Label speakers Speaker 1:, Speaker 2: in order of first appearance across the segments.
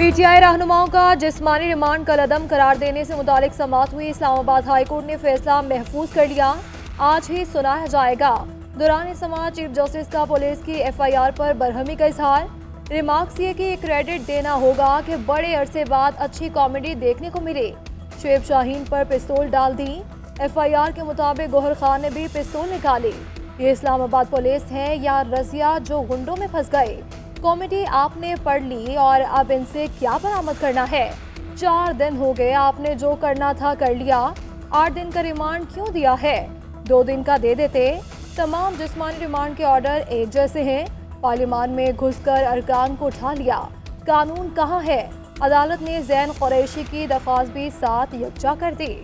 Speaker 1: PTI रहनुमाओं का जिस्मानी remand कलअदम करार देने से मुतालिक समाअत हुई। इस्लामाबाद हाई कोर्ट ने फैसला महफूज कर लिया, आज ही सुनाया जाएगा। दौरान समाअत चीफ जस्टिस का पुलिस की एफआईआर पर बरहमी का इजहार। रिमार्क्स ये कि क्रेडिट देना होगा कि बड़े अरसे बाद अच्छी कॉमेडी देखने को मिले। शुएब शाहीन पर पिस्तौल डाल दी। एफआईआर के मुताबिक गौहर खान ने भी पिस्तौल निकाली। ये इस्लामाबाद पुलिस है या रजिया जो गुंडों में फंस गए। कॉमेडी आपने पढ़ ली और अब इनसे क्या बरामद करना है। 4 दिन हो गए, आपने जो करना था कर लिया। 8 दिन का रिमांड क्यों दिया है, 2 दिन का दे देते। तमाम जिस्मानी रिमांड के ऑर्डर एक जैसे हैं। पार्लियामान में घुसकर अरकान को उठा लिया, कानून कहाँ है। अदालत ने जैन कुरैशी की दरख्वास्त भी साथ यकजा कर दी।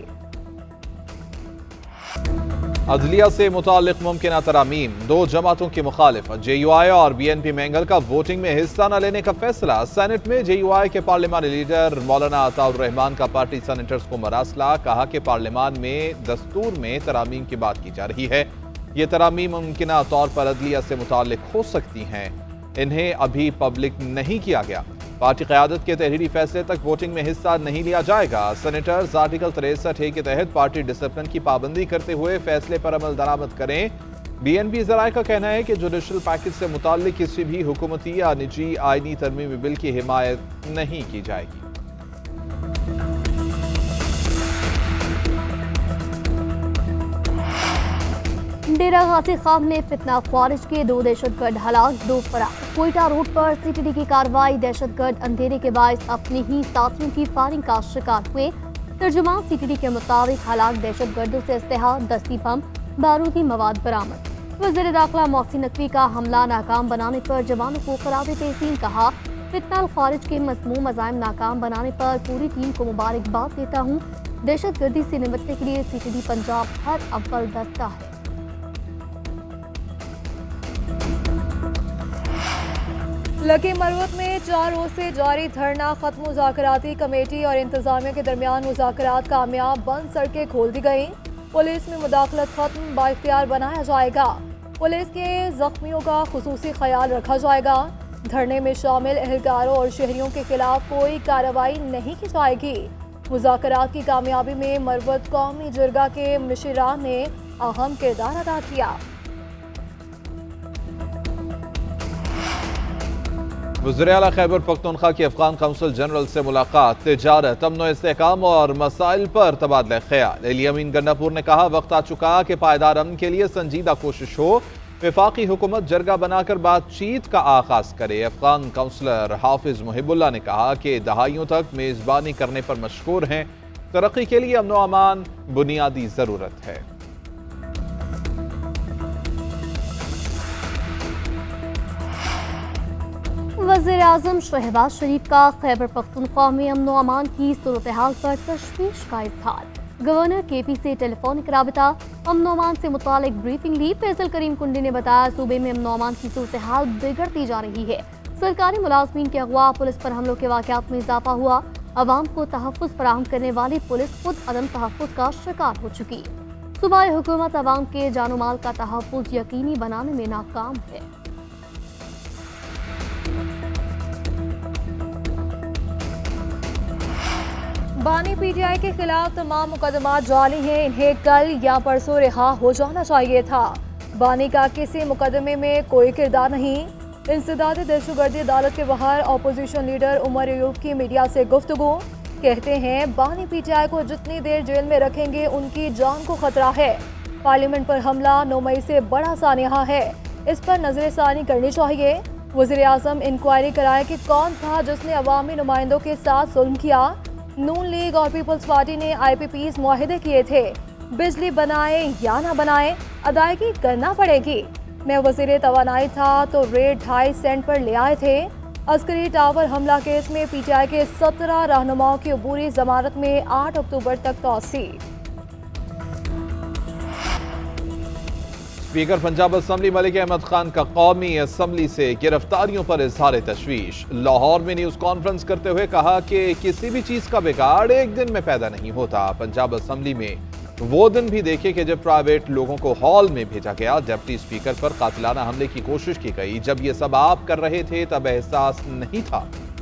Speaker 2: अदलिया से मुताल्लिक मुमकिन तरामीम, 2 जमातों की मुखालिफत। JUI और BNP मैंगल का वोटिंग में हिस्सा न लेने का फैसला। सेनेट में JUI के पार्लिमानी लीडर मौलाना अताउर रहमान का पार्टी सेनेटर्स को मरासला। कहा कि पार्लियामान में दस्तूर में तरामीम की बात की जा रही है। ये तरामीम मुमकिन तौर पर अदलिया से मुताल्लिक हो सकती हैं, इन्हें अभी पब्लिक नहीं किया गया। पार्टी क़यादत के तहरीरी फैसले तक वोटिंग में हिस्सा नहीं लिया जाएगा। सेनेटर्स आर्टिकल 63A के तहत पार्टी डिसिप्लिन की पाबंदी करते हुए फैसले पर अमल दरामद करें। BNP ज़राए का कहना है कि जुडिशल पैकेज से मुताल्लिक किसी भी हुकूमती या निजी आईनी तरमीमी बिल की हिमायत नहीं की जाएगी।
Speaker 3: डेरा गाजी खान में फितना ख्वारिज के 2 दहशतगर्द हलाक, 2 फरार। कोयटा रोड पर CTD की कार्रवाई, दहशतगर्द अंधेरे के बायस अपने ही साथियों की फायरिंग का शिकार हुए। तर्जुमान CTD के मुताबिक हलाक दहशतगर्दों से असलहा, दस्ती बम, बारूदी मवाद बरामद। वज़ीर दाखिला मोहसिन नकवी का हमला नाकाम बनाने पर जवानों को खराब तहसीन कहा। फितना ख्वारिज के मज़मूम अज़ाइम नाकाम बनाने पर पूरी टीम को मुबारकबाद देता हूँ। दहशतगर्दी से निपटने के लिए CTD पंजाब हर अव्वल दस्ता है।
Speaker 1: लकी मरवत में 4 रोज से जारी धरना खत्म। मुज़ाकराती कमेटी और इंतजामिया के दरमियान मुज़ाकरात कामयाब, बंद सड़कें खोल दी गई। पुलिस में मुदाखलत खत्म, बाइख्तियार बनाया जाएगा। पुलिस के जख्मियों का खुसूसी ख्याल रखा जाएगा। धरने में शामिल एहलकारों और शहरियों के खिलाफ कोई कार्रवाई नहीं की जाएगी। मुज़ाकरात की कामयाबी में मरवत कौमी जरगा के मुनशिरान ने अहम किरदार अदा किया।
Speaker 2: वज़ीर आला खैबर पख्तूनख्वा की अफगान कौंसल जनरल से मुलाकात। तिजारत, अमन इस्तेहकाम और मसाइल पर तबादला ख्याल। अली अमीन गन्नापुर ने कहा, वक्त आ चुका कि पायदार अमन के लिए संजीदा कोशिश हो। वफाकी हुकूमत जरगा बनाकर बातचीत का आगाज करे। अफगान काउंसलर हाफिज मुहिबुल्लाह ने कहा कि दहाइयों तक मेज़बानी करने पर मशकूर हैं। तरक्की के लिए अमन व अमान बुनियादी ज़रूरत है।
Speaker 3: वज़ीर आज़म शहबाज शरीफ का खैबर पख्तूनख्वा में अमन व अमान की सूरत हाल पर तशवीश का इजहार। गवर्नर KP से टेलीफोनिक राबता, अमन व अमान से मुतालिक ब्रीफिंग ली। फैसल करीम कुंडी ने बताया, सूबे में अमन व अमान की सूरत हाल बिगड़ती जा रही है। सरकारी मुलाजमीन के अगवा, पुलिस पर हमलों के वाक़यात में इजाफा हुआ। अवाम को तहफ़्फ़ुज़ फराहम करने वाली पुलिस खुद अदम तहफ़्फ़ुज़ का शिकार हो चुकी। सूबाई हुकूमत अवाम के जानो माल का तहफ़्फ़ुज़ यकीनी बनाने में नाकाम है।
Speaker 1: बानी PTI के खिलाफ तमाम मुकदमात जाली हैं, इन्हें कल या परसों रिहा हो जाना चाहिए था। बानी का किसी मुकदमे में कोई किरदार नहीं। इंसदादी दहशतगर्दी अदालत के बाहर अपोजिशन लीडर उमर अयूब की मीडिया से गुफ्तगू। कहते हैं, बानी PTI को जितनी देर जेल में रखेंगे उनकी जान को खतरा है। पार्लियामेंट पर हमला 9 मई से बड़ा सानिया है, इस पर नजरसानी करनी चाहिए। वज़ीर आज़म इंक्वायरी कराए कि कौन था जिसने अवामी नुमाइंदों के साथ जुल्म किया। नून लीग और पीपल्स पार्टी ने IPPs मुआहिदे किए थे। बिजली बनाए या ना बनाए, अदायगी करना पड़ेगी। मैं वज़ीर तवानाई था तो रेट 2.5 सेंट पर ले आए थे। अस्करी टावर हमला केस में PTI के 17 रहनुमाओं की अबूरी जमानत में 8 अक्टूबर तक तौसी।
Speaker 2: स्पीकर पंजाब असम्बली मलिक अहमद खान का कौमी असम्बली से गिरफ्तारियों पर इजहार तशवीश। लाहौर में न्यूज़ कॉन्फ्रेंस करते हुए कहा कि किसी भी चीज़ का बिगाड़ एक दिन में पैदा नहीं होता। पंजाब असम्बली में वो दिन भी देखे कि जब प्राइवेट लोगों को हॉल में भेजा गया, डिप्टी स्पीकर पर कातिलाना हमले की कोशिश की गई। जब ये सब आप कर रहे थे तब एहसास नहीं था।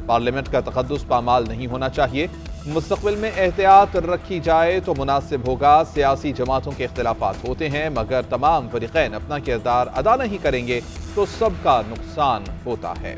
Speaker 2: पार्लियामेंट का तकद्दुस पामाल नहीं होना चाहिए। मुस्तकबिल में एहतियात रखी जाए तो मुनासिब होगा। सियासी जमातों के इख्तिलाफात होते हैं, मगर तमाम फरीक़ैन अपना किरदार अदा नहीं करेंगे तो सबका नुकसान होता है।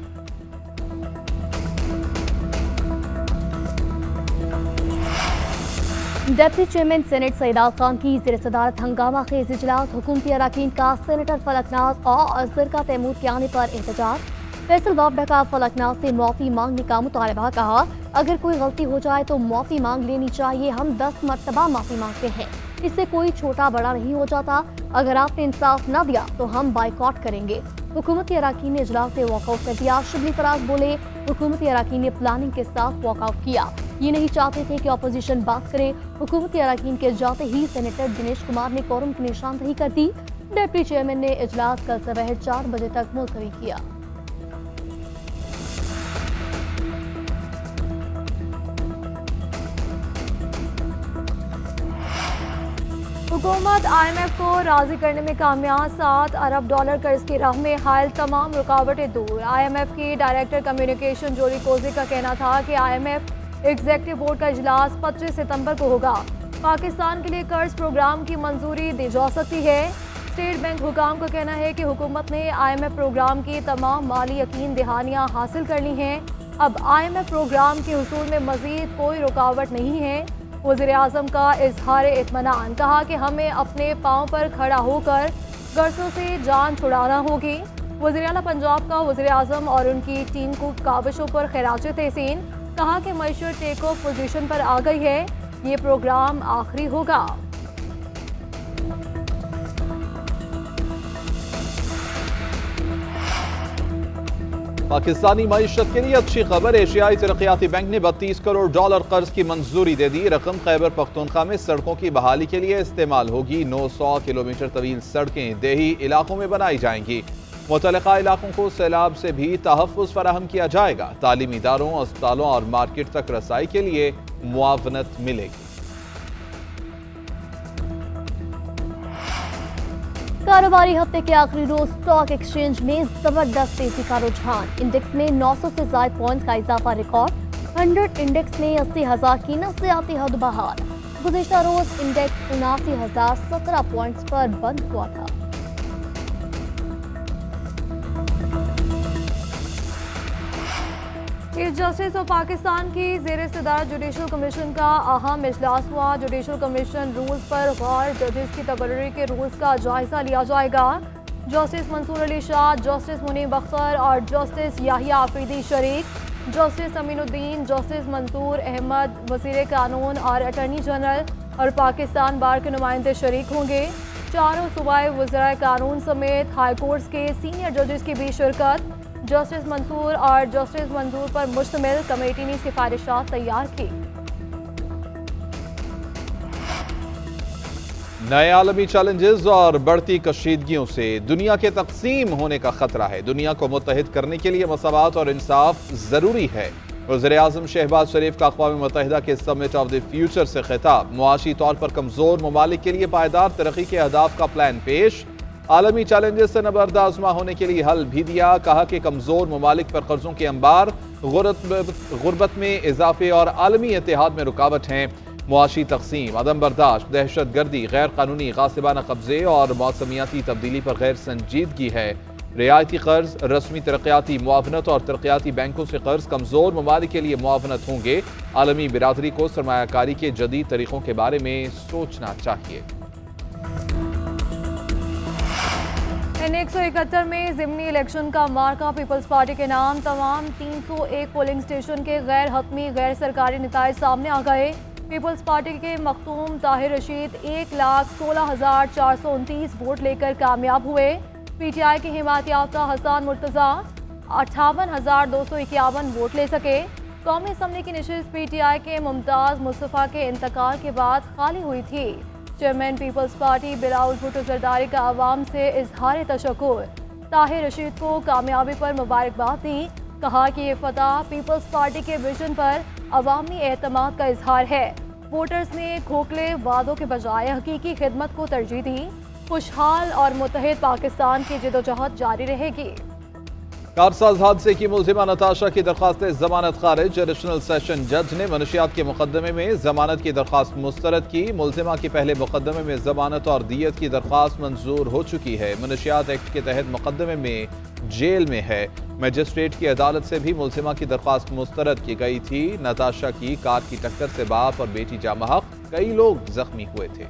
Speaker 3: डिप्टी चेयरमैन सेनेट सईदात खान की ज़ेर सदारत हंगामा खेज इजलास। हुकूमती अरकान का सेनेटर फलकनाज और ज़रका तैमूर के आने पर एहतजाज। फैसल वापडा का फलकनाज से मुआफ़ी मांगने का मुतालबा। कहा, अगर कोई गलती हो जाए तो मुआफ़ी मांग लेनी चाहिए। हम 10 मरतबा माफ़ी मांगते हैं, इससे कोई छोटा बड़ा नहीं हो जाता। अगर आपने इंसाफ न दिया तो हम बाइकआउट करेंगे। हुकूमती अरकान ने इजलास से वॉकआउट कर दिया। शिबली फराज बोले, हुकूमती अरकान ने प्लानिंग के साथ वॉकआउट किया। ये नहीं चाहते थे कि अपोजिशन बात करे। हुकूमती अरकान के जाते ही सेनेटर दिनेश कुमार ने कोरम की निशानदही कर दी। डिप्टी चेयरमैन ने इजलास कल सुबह 4 बजे तक मुलतवी किया।
Speaker 1: हुकूमत IMF को राजी करने में कामयाब। $7 अरब कर्ज की राह में हायल तमाम रुकावटें दूर। IMF की डायरेक्टर कम्युनिकेशन जोली कोजी का कहना था कि IMF एग्जेक्टिव बोर्ड का इजलास 25 सितंबर को होगा। पाकिस्तान के लिए कर्ज प्रोग्राम की मंजूरी दी जा सकती है। स्टेट बैंक हुकाम का कहना है कि हुकूमत ने IMF प्रोग्राम की तमाम माली यकीन दहानियाँ हासिल कर ली हैं। अब IMF प्रोग्राम के हुसूल में मजीद कोई रुकावट नहीं है। वज़ीर आज़म का इजहार इत्मीनान। कहा कि हमें अपने पाँव पर खड़ा होकर गर्जों से जान छुड़ाना होगी। वज़ीर आला पंजाब का वज़ीर आज़म और उनकी टीम को काबिशों पर खिराज तहसीन। कहा कि मईशत टेक ऑफ पोजीशन पर आ गई है, ये प्रोग्राम आखिरी होगा।
Speaker 2: पाकिस्तानी मईशत के लिए अच्छी खबर। एशियाई तरक्याती बैंक ने $32 करोड़ कर्ज की मंजूरी दे दी। रकम खैबर पख्तूनख्वा में सड़कों की बहाली के लिए इस्तेमाल होगी। 900 किलोमीटर तवील सड़कें देही इलाकों में बनाई जाएंगी। मुतलका इलाकों को सैलाब से भी तहफ़्फ़ुज़ फराहम किया जाएगा। तालीमी इदारों, अस्पतालों और मार्केट तक रसाई के लिए मुआवनत मिलेगी।
Speaker 3: कारोबारी हफ्ते के आखिरी रोज स्टॉक एक्सचेंज में जबरदस्त तेजी का रुझान। इंडेक्स में 900 से ज्यादा पॉइंट्स का इजाफा रिकॉर्ड। 100 इंडेक्स में 80,000 की नफसियाती हद बहाल। गुज़िश्ता रोज इंडेक्स 79,017 पॉइंट्स पर बंद हुआ था।
Speaker 1: चीफ जस्टिस ऑफ पाकिस्तान की ज़ेर सदारत जुडिशल कमीशन का अहम इजलास हुआ। जुडिशल कमीशन रूल्स पर गौर। जजेस की तकर्री के रूल्स का जायजा लिया जाएगा। जस्टिस मंसूर अली शाह, जस्टिस मुनीब अख्तर और जस्टिस याहिया आफरीदी शरीक। जस्टिस अमीनुद्दीन, जस्टिस मंसूर अहमद, वज़ीर कानून और अटॉर्नी जनरल और पाकिस्तान बार के नुमाइंदे शरीक होंगे। चारों सूबाई वज़राए कानून समेत हाई कोर्ट्स के सीनियर जजेस की भी शिरकत। जस्टिस मंसूर और जस्टिस मंजूर पर मुश्तमिल कमेटी ने सिफारिशात तैयार की।
Speaker 2: नए आलमी चैलेंजेस और बढ़ती कशीदगियों से दुनिया के तकसीम होने का खतरा है। दुनिया को मुत्तहिद करने के लिए मसावात और इंसाफ जरूरी है। वज़ीर आज़म शहबाज शरीफ का अक़वाम मुत्तहिदा के समिट ऑफ द फ्यूचर से खिताब। मुआशी तौर पर कमजोर ममालिक के लिए पायदार तरक्की के अहदाफ का प्लान पेश। आलमी चैलेंजेस से नबरदाज़मा होने के लिए हल भी दिया। कहा कि कमजोर ममालिक पर कर्जों के अंबार, गुर्बत में इजाफे और आलमी इत्तेहाद में रुकावट हैं। मुआशी तकसीम, अदम बर्दाश्त, दहशत गर्दी, गैर कानूनी गासिबाना कब्जे और मौसमियाती तब्दीली पर गैर संजीदगी है। रियायती कर्ज, रस्मी तरक्याती मुआवनत और तरक्याती बैंकों से कर्ज कमजोर ममालिक के लिए मुआवनत होंगे। आलमी बिरादरी को सरमायाकारी के जदीद तरीकों के बारे में सोचना चाहिए।
Speaker 1: N171 में ज़िमनी इलेक्शन का मार्का पीपल्स पार्टी के नाम। तमाम 301 पोलिंग स्टेशन के गैर हतमी गैर सरकारी नताइज सामने आ गए। पीपल्स पार्टी के मखतूम ताहिर रशीद 1,16,429 वोट लेकर कामयाब हुए। PTI के हिमायत याफ्ता हसन मुर्तज़ा 58,251 वोट ले सके। कौमी असम्बली की नशिस्त PTI के मुमताज़ मुस्तफ़ा के इंतकाल के बाद खाली हुई थी। चेयरमैन पीपल्स पार्टी बिलावल भुट्टो जरदारी का आवाम से इजहार तशक्कुर। ताहिर रशीद को कामयाबी पर मुबारकबाद दी। कहा कि ये फतह पीपल्स पार्टी के विजन पर अवामी एतमाद का इजहार है। वोटर्स ने खोखले वादों के बजाय हकीकी खिदमत को तरजीह दी। खुशहाल और मुत्तहिद पाकिस्तान की जिदोजहद जारी रहेगी।
Speaker 2: कारसाज हादसे की मुलजिमा नताशा की दरख्वास्त जमानत खारिज। एडिशनल सेशन जज ने मनशियात के मुकदमे में जमानत की दरख्वास्त मुस्तरद की। मुलजिमा की पहले मुकदमे में जमानत और दियत की दरख्वास्त मंजूर हो चुकी है। मनशियात एक्ट के तहत मुकदमे में जेल में है। मजिस्ट्रेट की अदालत से भी मुलजिमा की दरख्वास्त मुस्तरद की गई थी। नताशा की कार की टक्कर से बाप और बेटी जामहक, कई लोग जख्मी हुए थे।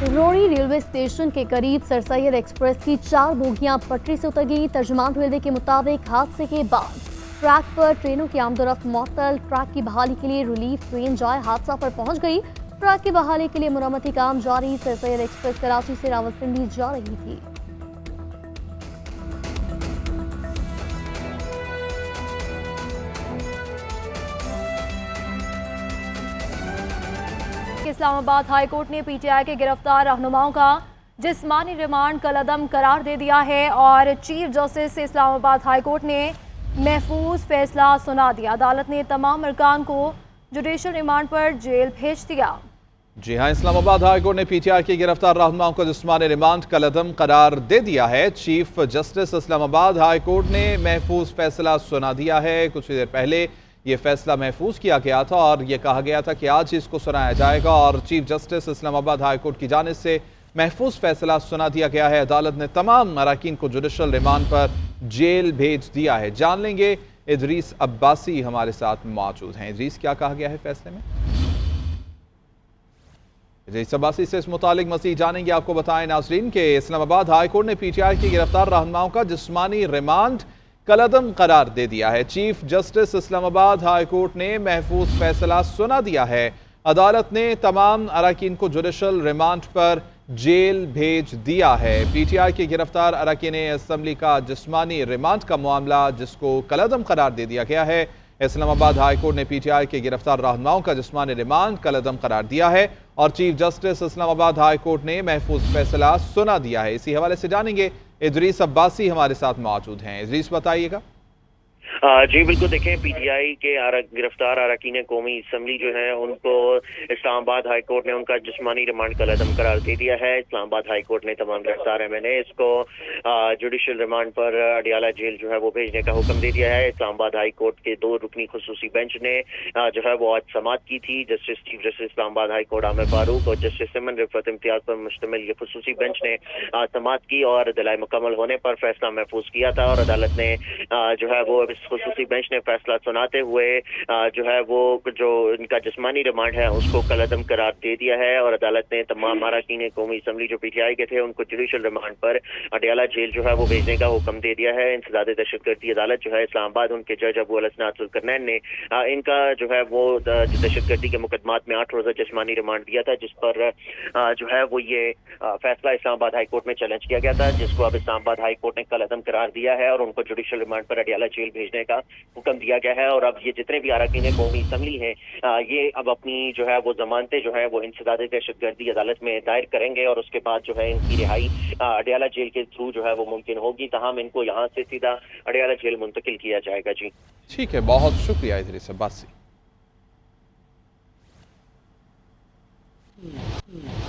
Speaker 3: रोड़ी रेलवे स्टेशन के करीब सर सैयद एक्सप्रेस की 4 बोगियां पटरी से उतर गई। तर्जुमान रेलवे के मुताबिक हादसे के बाद ट्रैक पर ट्रेनों की आमदोरफ्त मअतल। ट्रैक की बहाली के लिए रिलीफ ट्रेन जाए हादसा पर पहुंच गई। ट्रैक की बहाली के लिए मुरम्मती काम जारी। सर सैयद एक्सप्रेस कराची से रावलपिंडी जा रही थी।
Speaker 1: इस्लामाबाद हाई कोर्ट ने पीटीआई के गिरफ्तार रहनुमाओं का जिस्मानी रिमांड कलअदम करार दे दिया है और chief justice Islamabad high court ने महफूज फैसला सुना दिया। अदालत ने तमाम अरकान को जुडिशल रिमांड पर जेल भेज दिया।
Speaker 2: जी हां, इस्लामाबाद हाई कोर्ट ने पीटीआई के गिरफ्तार रहनुमाओं को जिस्मानी रिमांड कलअदम करार दे दिया है। Chief justice Islamabad high court ने महफूज फैसला सुना दिया है। कुछ देर पहले ये फैसला महफूज किया गया था और ये कहा गया था कि आज इसको सुनाया जाएगा और chief justice Islamabad high court की जानिब से महफूज फैसला सुना दिया गया है। अदालत ने तमाम अराकीन को जुडिशल रिमांड पर जेल भेज दिया है। जान लेंगे, इदरीस अब्बासी हमारे साथ मौजूद हैं। इदरीस, क्या कहा गया है फैसले में? इदरीस अब्बासी से इस मुतालिक मज़ीद जानेंगे। आपको बताएं नाजरीन के इस्लामाबाद हाई कोर्ट ने पीटीआई के गिरफ्तार रहनुमाओं का जिस्मानी रिमांड कलअदम करार दे दिया है। Chief justice Islamabad high court ने महफूज फैसला सुना दिया है। अदालत ने तमाम अराकीन को जुडिशल रिमांड पर जेल भेज दिया है। पीटीआई के गिरफ्तार अराकीन असम्बली का जिस्मानी रिमांड का मामला जिसको कलअदम करार दे दिया गया है। इस्लामाबाद हाई कोर्ट ने पीटीआई के गिरफ्तार रहनुमाओं का जिस्मानी रिमांड कलअदम करार दिया है और chief justice Islamabad high court ने महफूज फैसला सुना दिया है। इसी हवाले से जानेंगे, इदरीस अब्बासी हमारे साथ मौजूद हैं। इदरीस, बताइएगा।
Speaker 4: जी बिल्कुल, देखें, पीटीआई के गिरफ्तार अरकान कौमी असम्बली जो है उनको इस्लामाबाद हाई कोर्ट ने उनका जिस्मानी रिमांड कलअदम करार दे दिया है। इस्लामाबाद हाई कोर्ट ने तमाम गिरफ्तार एमएनए इसको जुडिशल रिमांड पर अडियाला जेल जो है वो भेजने का हुक्म दे दिया है। इस्लामाबाद हाई कोर्ट के 2 रुकनी खुसूसी बेंच ने जो है वो आज समाअत की थी। Chief justice Islamabad high court Aamir Farooq और जस्टिस सिमन रिफत इम्तियाज पर मुश्तमिल ये खुसूसी बेंच ने समाअत की और दलाइल मुकम्मल होने पर फैसला महफूज किया था और अदालत ने जो है वो खुसूसी बेंच ने फैसला सुनाते हुए जो है वो जो इनका जिस्मानी रिमांड है उसको कलअदम करार दे दिया है और अदालत ने तमाम अरकान कौमी असम्बली जो पीटीआई के थे उनको जुडिशल रिमांड पर अडियाला जेल जो है वो भेजने का हुक्म दे दिया है। इंसदाद दहशतगर्दी अदालत जो है इस्लामाबाद, उनके जज अबू अल-हसन जुल्करनैन ने इनका जो है वो दहशतगर्दी के मुकदमात में 8 रोज़ा जिस्मानी रिमांड दिया था, जिस पर जो है वो ये फैसला इस्लामाबाद हाई कोर्ट में चैलेंज किया गया था, जिसको अब इस्लामाबाद हाई कोर्ट ने कलअदम करार दिया है और उनको जुडिशल रिमांड पर अडियाला जेल भेजने का हुक्म दिया गया है। और अब ये जितने भी अरकान कौमी असम्बली हैं ये अब अपनी जो है वो जमानतें जो है वो इंसदाद दहशतगर्दी अदालत में दायर करेंगे और उसके बाद जो है इनकी रिहाई अडियाला जेल के थ्रू जो है वो मुमकिन होगी। तमाम इनको यहाँ से सीधा अडियाला जेल मुंतकिल किया जाएगा। जी
Speaker 2: ठीक है, बहुत शुक्रिया इदरीस अब्बासी।